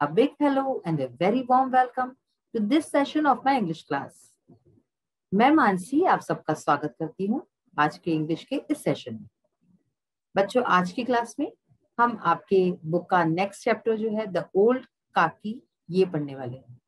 A big hello and a very warm welcome to this session of my English class. मैं मानसी आप सबका स्वागत करती हूँ आज के इंग्लिश के इस सेशन में। बच्चों, आज की क्लास में हम आपके बुक का नेक्स्ट चैप्टर जो है द ओल्ड काकी, ये पढ़ने वाले हैं।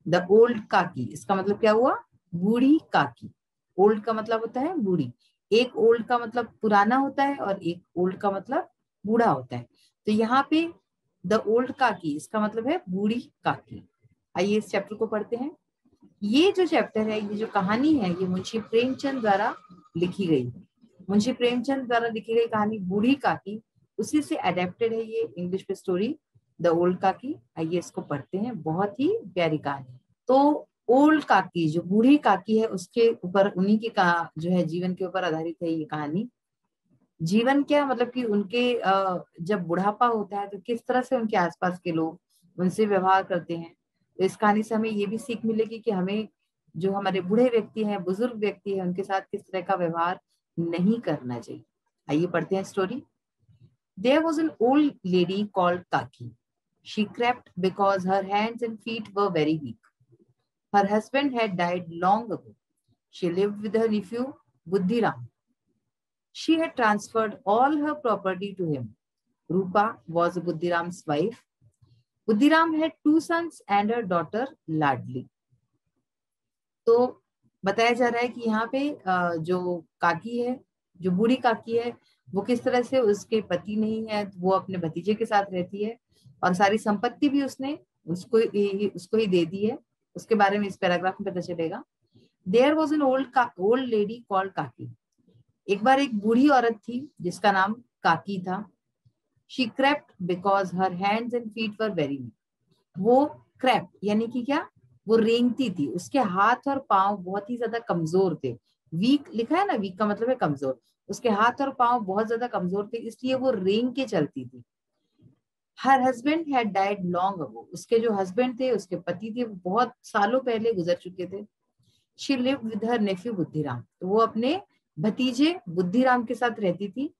द ओल्ड काकी, इसका मतलब क्या हुआ? बूढ़ी काकी। ओल्ड का मतलब होता है बूढ़ी। एक ओल्ड का मतलब पुराना होता है और एक ओल्ड का मतलब बूढ़ा होता है। तो यहाँ पे द ओल्ड काकी, इसका मतलब है बूढ़ी काकी। आइए इस चैप्टर को पढ़ते हैं। ये जो चैप्टर है, ये जो कहानी है, ये मुंशी प्रेमचंद द्वारा लिखी गई है। मुंशी प्रेमचंद द्वारा लिखी गई कहानी बूढ़ी काकी, उसी से अडेप्टेड है ये इंग्लिश में स्टोरी द ओल्ड काकी। आइए इसको पढ़ते हैं, बहुत ही प्यारी कहानी। तो ओल्ड काकी, जो बूढ़ी काकी है, उसके ऊपर, उन्हीं के जो है जीवन के ऊपर आधारित है ये कहानी। जीवन क्या मतलब कि उनके जब बुढ़ापा होता है तो किस तरह से उनके आसपास के लोग उनसे व्यवहार करते हैं। तो इस कहानी से हमें ये भी सीख मिलेगी कि हमें जो हमारे बूढ़े व्यक्ति हैं, बुजुर्ग व्यक्ति हैं, उनके साथ किस तरह का व्यवहार नहीं करना चाहिए। आइए पढ़ते हैं story. There was an old lady called Kaki. She crept because her hands and feet were very weak. Her husband had died long ago. She lived with her nephew Buddhiram. She had transferred all her property to him. Rupa was Buddhiram's wife. Buddhiram had two sons and a daughter Ladli. तो बताया जा रहा है कि यहाँ पे जो काकी है, जो बूढ़ी काकी है, वो किस तरह से, उसके पति नहीं है, वो अपने भतीजे के साथ रहती है और सारी संपत्ति भी उसने उसको ही दे दी है। उसके बारे में इस पैराग्राफ में पता चलेगा। There was an old lady called काकी. एक बार एक बूढ़ी औरत थी जिसका नाम काकी था। She crept because her hands and feet were very weak. वो crept यानी कि क्या? वो रेंगती थी, उसके हाथ और पांव बहुत ही ज्यादा कमजोर थे। वीक लिखा है ना, वीक का मतलब है कमजोर। उसके हाथ और पांव बहुत ज्यादा कमजोर थे, इसलिए वो रेंग के चलती थी। Her husband had died long ago. उसके जो हस्बैंड थे, उसके पति थे, वो बहुत सालों पहले गुजर चुके थे। She lived with her nephew Buddhiram. तो वो अपने भतीजे बुद्धिराम के साथ रहती थी।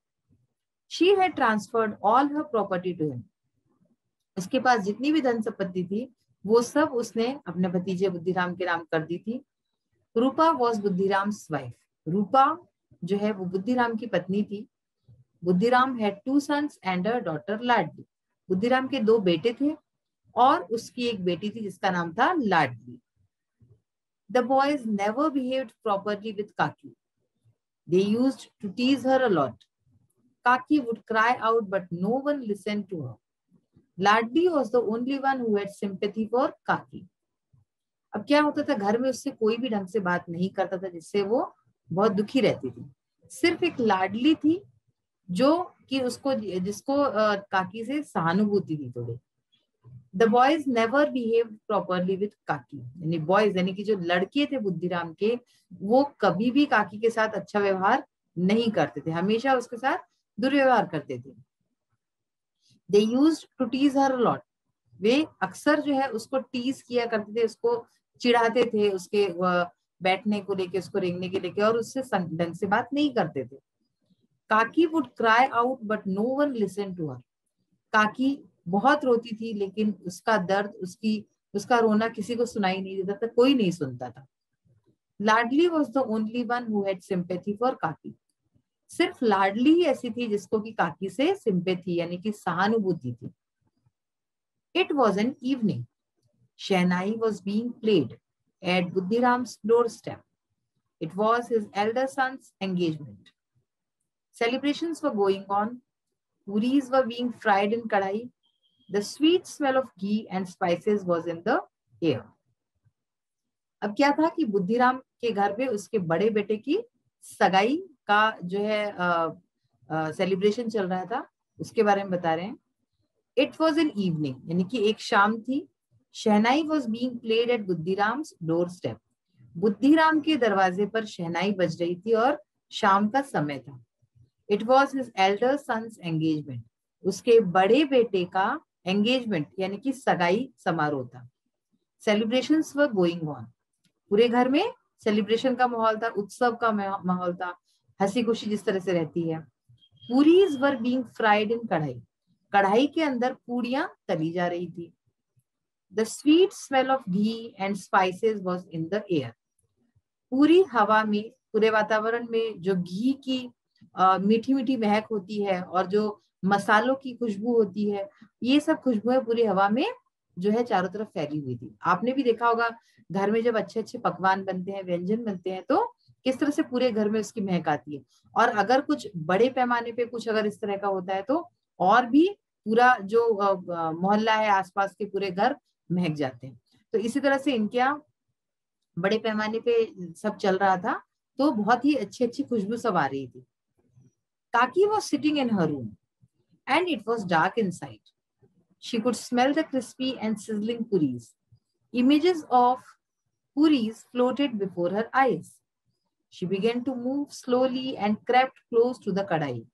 She had transferred all her property to him. उसके पास जितनी भी धन संपत्ति थी वो सब उसने अपने भतीजे बुद्धिराम के नाम कर दी थी। रूपा वॉज बुद्धिराम्स वाइफ. रूपा जो है वो बुद्धिराम की पत्नी थी। Buddhiram had two sons and a daughter Ladli. Buddhiram के दो बेटे थे और उसकी एक बेटी थी जिसका नाम था लाडली. The boys never behaved properly with Kaki. They used to tease her a lot. Kaki would cry out, but no one listened to her. Ladli was the only one who had sympathy for Kaki. अब क्या होता था, घर में उससे कोई भी ढंग से बात नहीं करता था, जिससे वो बहुत दुखी रहती थी। सिर्फ एक लाडली थी जो कि जिसको काकी से सहानुभूति थी थोड़ी। The boys never behaved properly with Kaki. यानी बॉयज यानी कि जो लड़के थे बुद्धिराम के, वो कभी भी काकी के साथ अच्छा व्यवहार नहीं करते थे, हमेशा उसके साथ दुर्व्यवहार करते थे। They used to tease her a lot. वे अक्सर जो है उसको टीज किया करते थे, उसको चिढ़ाते थे, उसके बैठने को लेके, उसको रेंगने के लेके, और उससे ढंग से बात नहीं करते थे। Kaki would cry out but no one listen to her. Kaki बहुत रोती थी, लेकिन उसका दर्द, उसका रोना किसी को सुनाई नहीं देता था, कोई नहीं सुनता था। Ladli was the only one who had sympathy for Kaki. सिर्फ लाडली ही ऐसी थी जिसको कि काकी से सिंपैथी यानी कि सहानुभूति थी। It was an evening. Shehnai was being played at Buddhiram's doorstep. It was his elder son's engagement. Celebrations were going on. Puris were being fried in kadai. The sweet smell of ghee and spices was in the air. अब क्या था कि बुद्धिराम के घर पे उसके बड़े बेटे की सगाई का जो है सेलिब्रेशन चल रहा था, उसके बारे में बता रहे हैं। It was an evening, यानी कि एक शाम थी। शहनाई was being played at बुद्धिराम्स doorstep. Buddhiram के दरवाजे पर शहनाई बज रही थी और शाम का समय था। It was his elder son's engagement. उसके बड़े बेटे का एंगेजमेंट यानी कि सगाई समारोह था। Celebrations were going on. पूरे घर में सेलिब्रेशन का माहौल था, उत्सव का माहौल था, हंसी खुशी जिस तरह से रहती है। Puris were being fried in कढ़ाई. कढ़ाई के अंदर पूड़ियां तली जा रही थी। The sweet smell of ghee and spices was in the air. पूरी हवा में, पूरे वातावरण में जो घी की मीठी मीठी महक होती है और जो मसालों की खुशबू होती है, ये सब खुशबुएं पूरी हवा में जो है चारों तरफ फैली हुई थी। आपने भी देखा होगा घर में जब अच्छे अच्छे पकवान बनते हैं, व्यंजन बनते हैं, तो किस तरह से पूरे घर में उसकी महक आती है। और अगर कुछ बड़े पैमाने पे कुछ अगर इस तरह का होता है तो और भी पूरा जो मोहल्ला है, आसपास के पूरे घर महक जाते हैं। तो इसी तरह से इनके यहाँ बड़े पैमाने पे सब चल रहा था, तो बहुत ही अच्छी अच्छी खुशबू सब आ रही थी। काकी was sitting in her room and it was dark inside. She could smell the crispy and sizzling puris. Images of puris floated before her eyes. She began to move slowly and crept close to the kadai.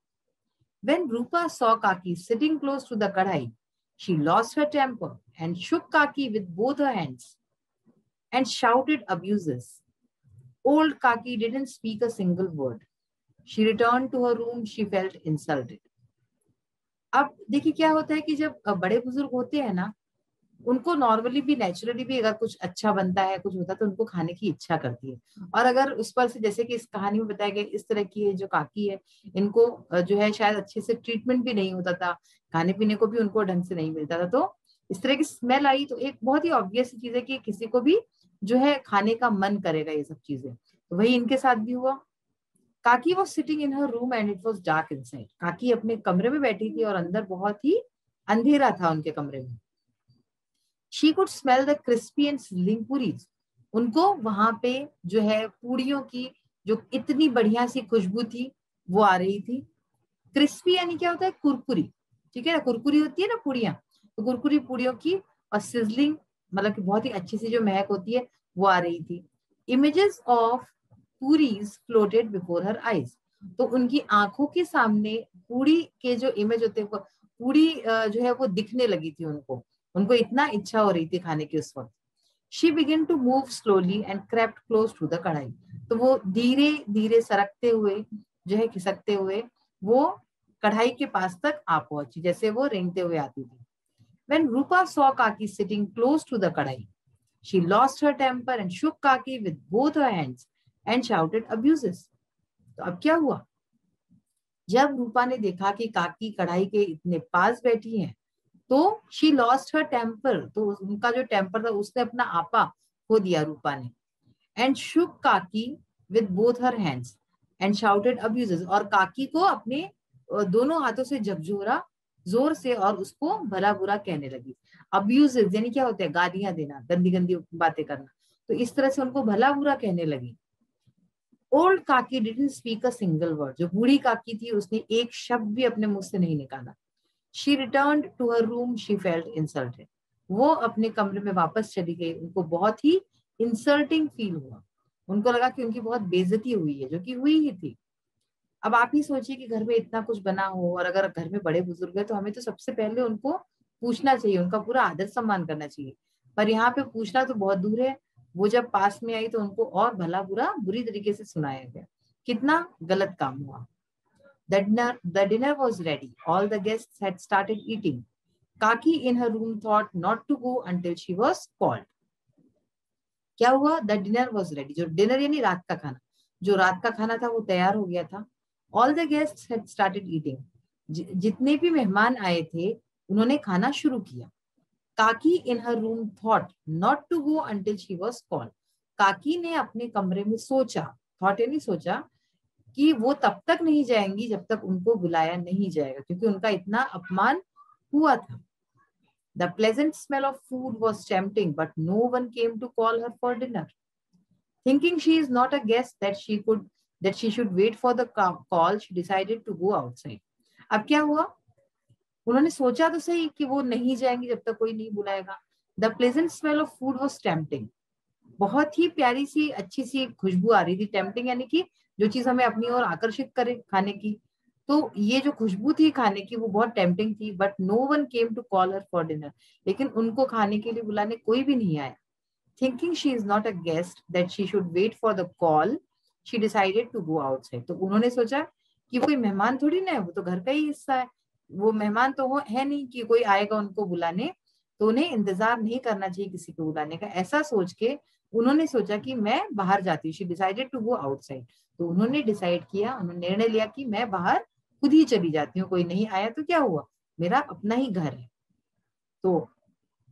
When Rupa saw Kaki sitting close to the kadai, she lost her temper and shook Kaki with both her hands and shouted abuses. Old Kaki didn't speak a single word. She returned to her room. She felt insulted. अब देखिए क्या होता है कि जब बड़े बुजुर्ग होते हैं ना, उनको नॉर्मली भी नेचुरली भी अगर कुछ अच्छा बनता है, कुछ होता है, तो उनको खाने की इच्छा करती है। और अगर उस पर से, जैसे कि इस कहानी में बताया गया, इस तरह की है जो काकी है, इनको जो है शायद अच्छे से ट्रीटमेंट भी नहीं होता था, खाने पीने को भी उनको ढंग से नहीं मिलता था, तो इस तरह की स्मेल आई, तो एक बहुत ही ऑब्वियस चीज है कि किसी को भी जो है खाने का मन करेगा ये सब चीजें। तो वही इनके साथ भी हुआ। काकी was sitting in her room and it was dark inside. काकी अपने कमरे में बैठी थी और अंदर बहुत ही अंधेरा था उनके कमरे में। She could smell the crispy and sizzling puris. उनको वहां पे जो है पूड़ियों की जो इतनी बढ़िया सी खुशबू थी वो आ रही थी। क्रिस्पी यानी क्या होता है, कुरकुरी, ठीक है ना, कुरकुरी होती है ना पूड़ियां, तो कुरकुरी पूड़ियों की, और सिजलिंग मतलब कि बहुत ही अच्छी सी जो महक होती है वो आ रही थी। Images of puris floated before her eyes. तो उनकी आंखों के सामने पूड़ी के जो इमेज होते हैं, पूड़ी जो है वो दिखने लगी थी उनको। उनको इतना इच्छा हो रही थी खाने की उस वक्त। She begin to move slowly and crept close to the kadhai. तो वो धीरे धीरे सरकते हुए जो है, खिसकते हुए वो कढ़ाई के पास तक आ पहुंची, जैसे वो रेंगते हुए आती थी। When Rupa saw Kaki sitting close to the kadai, she lost her temper and shook Kaki with both her hands and shouted abuses. तो अब क्या हुआ, जब रूपा ने देखा कि काकी कढ़ाई के इतने पास बैठी हैं, तो शी लॉस्ट हर टेम्पर, तो उनका जो टेम्पर था उसने अपना आपा खो दिया रूपा ने। एंड शुक काकी with both her hands and shouted abuses. और काकी को अपने दोनों हाथों से झकझोरा जोर से और उसको भला बुरा कहने लगी। अब्यूजेस यानी क्या होता है, गालियां देना, गंदी गंदी बातें करना। तो इस तरह से उनको भला बुरा कहने लगी। ओल्ड काकी didn't speak a single word. जो बूढ़ी काकी थी उसने एक शब्द भी अपने मुंह से नहीं निकाला। She returned to her room. She felt insulted. वो अपने कमरे में वापस चली गई। उनको बहुत ही इंसल्टिंग फील हुआ। उनको लगा कि उनकी बहुत बेइज्जती हुई है, जो कि हुई ही थी। अब आप ही सोचिए कि घर में इतना कुछ बना हो और अगर घर में बड़े बुजुर्ग है तो हमें तो सबसे पहले उनको पूछना चाहिए, उनका पूरा आदर सम्मान करना चाहिए। पर यहाँ पे पूछना तो बहुत दूर है। वो जब पास में आई तो उनको और भला बुरा बुरी तरीके से सुनाया गया। कितना गलत काम हुआ। The dinner was ready. All the guests had started eating. Kaki in her room thought not to go until she was called. क्या हुआ, द डिनर वॉज रेडी। जो डिनर यानी रात का खाना, जो रात का खाना था वो तैयार हो गया था। All the guests had started eating. जितने भी मेहमान आए थे उन्होंने खाना शुरू किया। Kaki in her room thought not to go until she was called. Kaki ने अपने कमरे में सोचा, थॉट यानी सोचा, कि वो तब तक नहीं जाएंगी जब तक उनको बुलाया नहीं जाएगा, क्योंकि उनका इतना अपमान हुआ था। The pleasant smell of food was tempting, but no one came to call her for dinner. Thinking she is not a guest that she should wait for the call, she decided to go outside. अब क्या हुआ, उन्होंने सोचा तो सही कि वो नहीं जाएंगी जब तक कोई नहीं बुलाएगा। The pleasant smell of food was tempting. बहुत ही प्यारी सी अच्छी सी खुशबू आ रही थी। टेम्पटिंग यानी कि जो चीज हमें अपनी ओर आकर्षित करे खाने की। तो ये जो खुशबू थी खाने की वो बहुत टेम्पटिंग थी। But no one came to call her for dinner. लेकिन उनको खाने के लिए बुलाने कोई भी नहीं आया। Thinking she is not a guest that she should wait for the call, she decided to go outside. तो उन्होंने सोचा कि वो कोई मेहमान थोड़ी ना है, वो तो घर का ही हिस्सा है। वो मेहमान तो है नहीं कि कोई आएगा उनको बुलाने। तो उन्हें इंतजार नहीं करना चाहिए किसी को बुलाने का। ऐसा सोच के उन्होंने सोचा कि मैं बाहर जाती हूँ। She decided to go outside. तो उन्होंने डिसाइड किया, उन्होंने निर्णय लिया कि मैं बाहर खुद ही चली जाती हूँ, कोई नहीं आया तो क्या हुआ, मेरा अपना ही घर है। तो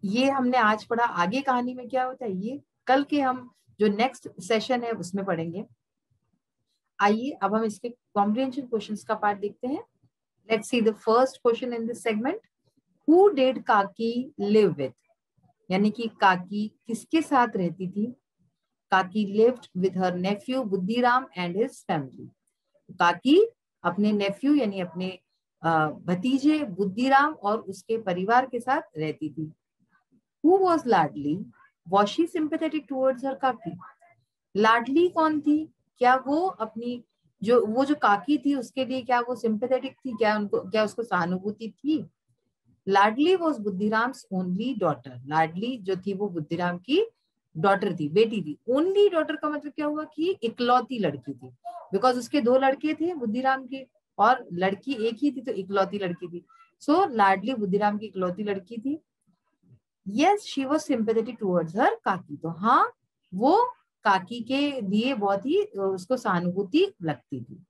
ये हमने आज पढ़ा। आगे कहानी में क्या होता है ये कल के हम जो नेक्स्ट सेशन है उसमें पढ़ेंगे। आइए अब हम इसके कॉम्प्रिहेंशन क्वेश्चंस का पार्ट देखते हैं। Let's see the first question in this segment. Who did Kaki live with, यानी कि काकी किसके साथ रहती थी। Kaki lived with her nephew Buddhiram and his family. Kaki अपने नेफ्यू यानी अपने भतीजे बुद्धिराम और उसके परिवार के साथ रहती थी। Who was Ladli? Was she sympathetic towards her काकी? लाडली कौन थी? क्या वो अपनी वो जो काकी थी उसके लिए क्या वो सिंपैथेटिक थी, क्या उसको सहानुभूति थी? लाडली वॉज बुद्धिराम्स ओनली डॉटर। लाडली जो थी वो बुद्धिराम की डॉटर थी, बेटी थी। ओनली डॉटर का मतलब क्या हुआ कि इकलौती लड़की थी, बिकॉज उसके 2 लड़के थे बुद्धिराम के और लड़की एक ही थी, तो इकलौती लड़की थी। सो लाडली बुद्धिराम की इकलौती लड़की थी। Yes she was sympathetic towards हर काकी। तो हाँ, वो काकी के लिए बहुत ही उसको सहानुभूति लगती थी।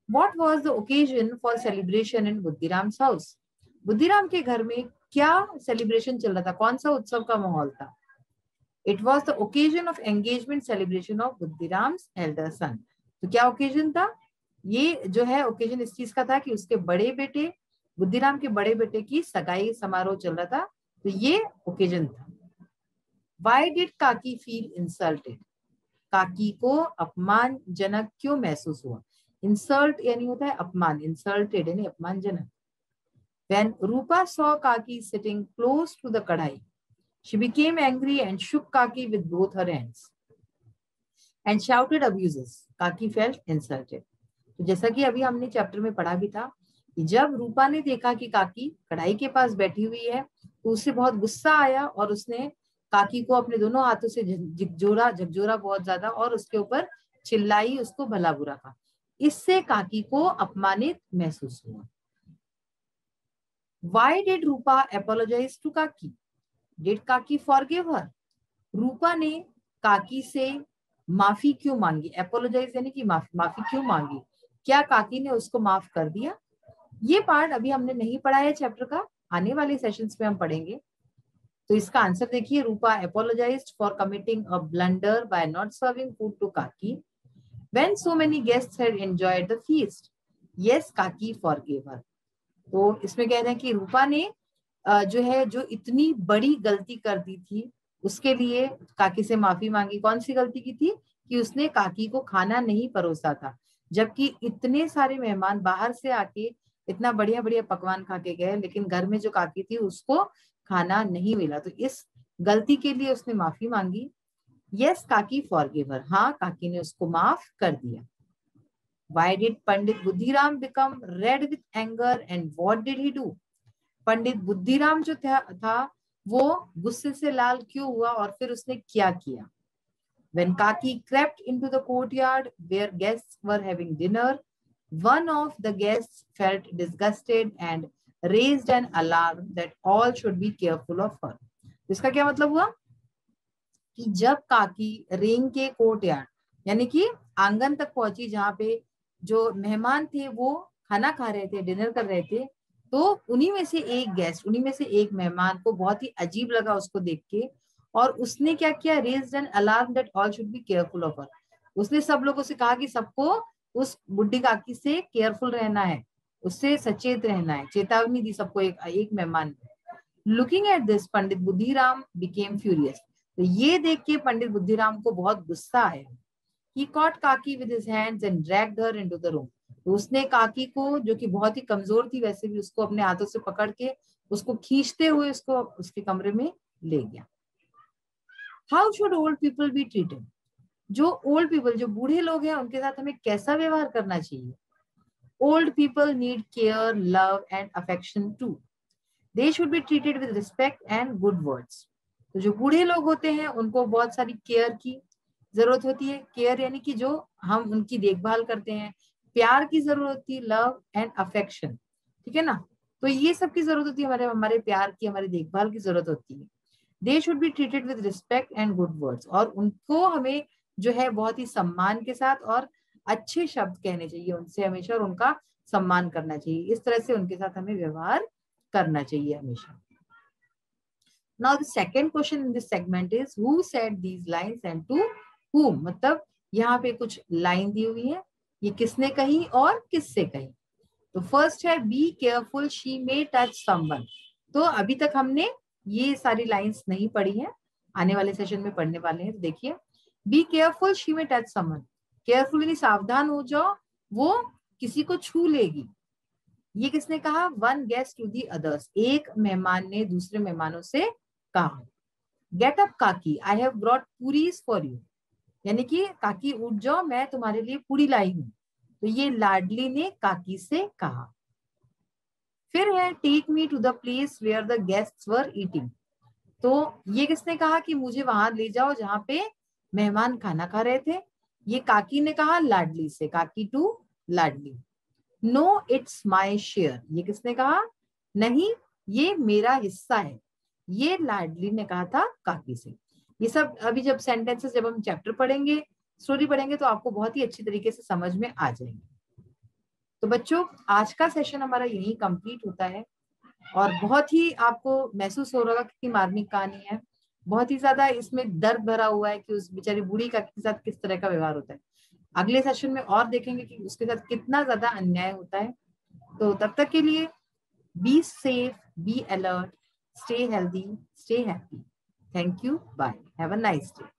What was the occasion for celebration in Buddhiram's house? बुद्धिराम के घर में क्या सेलिब्रेशन चल रहा था, कौन सा उत्सव का माहौल था? It was the occasion of engagement celebration of बुद्धिराम्स elder son. तो क्या ओकेजन था? ये जो है ओकेजन इस चीज का था कि उसके बड़े बेटे बुद्धिराम के बड़े बेटे की सगाई समारोह चल रहा था, तो ये ओकेजन था। Why did काकी feel insulted? काकी को अपमानजनक क्यों महसूस हुआ? इंसल्ट यानी होता है अपमान, इंसल्टेड यानी अपमानजनक। When Rupa saw Kaki sitting close to the kadai, she became angry and shook Kaki with both her hands and shouted abuses. Kaki felt insulted. तो जैसा कि अभी हमने चैप्टर में पढ़ा भी था कि जब रूपा ने देखा कि काकी कढ़ाई के पास बैठी हुई है तो उसे बहुत गुस्सा आया और उसने काकी को अपने दोनों हाथों से झकझोरा बहुत ज्यादा और उसके ऊपर चिल्लाई, उसको भला बुरा कहा। इससे काकी को अपमानित महसूस हुआ। Why did Rupa apologize to Kaki? Did Kaki forgive her? रूपा ने काकी से माफी क्यों मांगी? एपोलोजाइज यानी कि माफी क्यों मांगी? क्या काकी ने उसको माफ कर दिया? ये पार्ट अभी हमने नहीं पढ़ा है चैप्टर का, आने वाले सेशंस में हम पढ़ेंगे। तो इसका आंसर देखिए, रूपा apologized for committing a blunder by not serving food to Kaki when so many guests had enjoyed the feast. Yes, Kaki forgave her. तो इसमें कह रहे हैं कि रूपा ने जो इतनी बड़ी गलती कर दी थी उसके लिए काकी से माफी मांगी। कौन सी गलती की थी? कि उसने काकी को खाना नहीं परोसा था, जबकि इतने सारे मेहमान बाहर से आके इतना बढ़िया बढ़िया पकवान खा के गए, लेकिन घर में जो काकी थी उसको खाना नहीं मिला, तो इस गलती के लिए उसने माफी मांगी। यस काकी फॉरगिव हर, हाँ काकी ने उसको माफ कर दिया। Why did Pandit Buddhiram become red with anger and what did he do? पंडित बुद्धिराम जो था वो गुस्से से लाल क्यों हुआ और फिर उसने क्या किया? When Kaki crept into the courtyard where guests were having dinner, one of the guests felt disgusted and raised an alarm that all should be careful of her. इसका क्या मतलब हुआ कि जब काकी रेंग के कोर्टयार्ड यानी कि आंगन तक पहुंची जहाँ पे जो मेहमान थे वो खाना खा रहे थे, डिनर कर रहे थे, तो उन्हीं में से एक मेहमान को बहुत ही अजीब लगा उसको देख के और उसने क्या किया? Raised an alarm that all should be careful of her. उसने सब लोगों से कहा कि सबको उस बुड्ढी काकी से केयरफुल रहना है, उससे सचेत रहना है, चेतावनी दी सबको एक मेहमान। Looking at this Pandit Buddhiram became furious. तो ये देख के पंडित बुद्धिराम को बहुत गुस्सा आया। He caught Kaki with his hands and dragged her into the room. तो उसने काकी को, जो कि बहुत ही कमजोर थी वैसे भी, उसको अपने हाथों से पकड़ के उसको खींचते हुए उसको उसके कमरे में ले गया। How should old people be treated? जो ओल्ड पीपल, जो बूढ़े लोग हैं, उनके साथ हमें कैसा व्यवहार करना चाहिए? Old people need care, love and affection too. They should be treated with respect and good words. तो जो बूढ़े लोग होते हैं उनको बहुत सारी केयर की जरूरत होती है। केयर यानी कि जो हम उनकी देखभाल करते हैं, प्यार की जरूरत होती है, लव एंड अफेक्शन, ठीक है ना? तो ये सब की जरूरत होती है, हमारे हमारे प्यार की, हमारी देखभाल की जरूरत होती है। They should be treated with respect and good words, और उनको हमें जो है बहुत ही सम्मान के साथ और अच्छे शब्द कहने चाहिए उनसे हमेशा, और उनका सम्मान करना चाहिए। इस तरह से उनके साथ हमें व्यवहार करना चाहिए हमेशा। Now the second question in this segment is who said these lines and to whom, मतलब यहाँ पे कुछ लाइन दी हुई है, ये किसने कही और किससे कही। तो फर्स्ट है be careful she may touch someone. तो अभी तक हमने ये सारी लाइंस नहीं पढ़ी है, आने वाले सेशन में पढ़ने वाले हैं। तो देखिए, be careful she may touch someone, careful यानी सावधान हो जाओ, वो किसी को छू लेगी। ये किसने कहा, one guest to the others, एक मेहमान ने दूसरे मेहमानों से कहा। गेट अप काकी, I have brought puris for you, यानी कि काकी उठ जाओ, मैं तुम्हारे लिए पूरी लाई हूं। तो ये लाडली ने काकी से कहा। फिर है take me to the place where the guests were eating. तो ये किसने कहा कि मुझे वहां ले जाओ जहां पे मेहमान खाना खा रहे थे। ये काकी ने कहा लाडली से, Kaki to Ladli. No it's my share, ये किसने कहा, नहीं ये मेरा हिस्सा है, ये लाडली ने कहा था काकी से। ये सब अभी जब सेंटेंसेस, जब हम चैप्टर पढ़ेंगे, स्टोरी पढ़ेंगे, तो आपको बहुत ही अच्छी तरीके से समझ में आ जाएंगे। तो बच्चों, आज का सेशन हमारा यही कंप्लीट होता है, और बहुत ही आपको महसूस हो रहा होगा कि मार्मिक कहानी है, बहुत ही ज्यादा इसमें दर्द भरा हुआ है कि उस बेचारी बूढ़ी का के साथ किस तरह का व्यवहार होता है। अगले सेशन में और देखेंगे कि उसके साथ कितना ज्यादा अन्याय होता है। तो तब तक के लिए be safe, be alert, stay healthy, stay happy. Thank you, bye, have a nice day.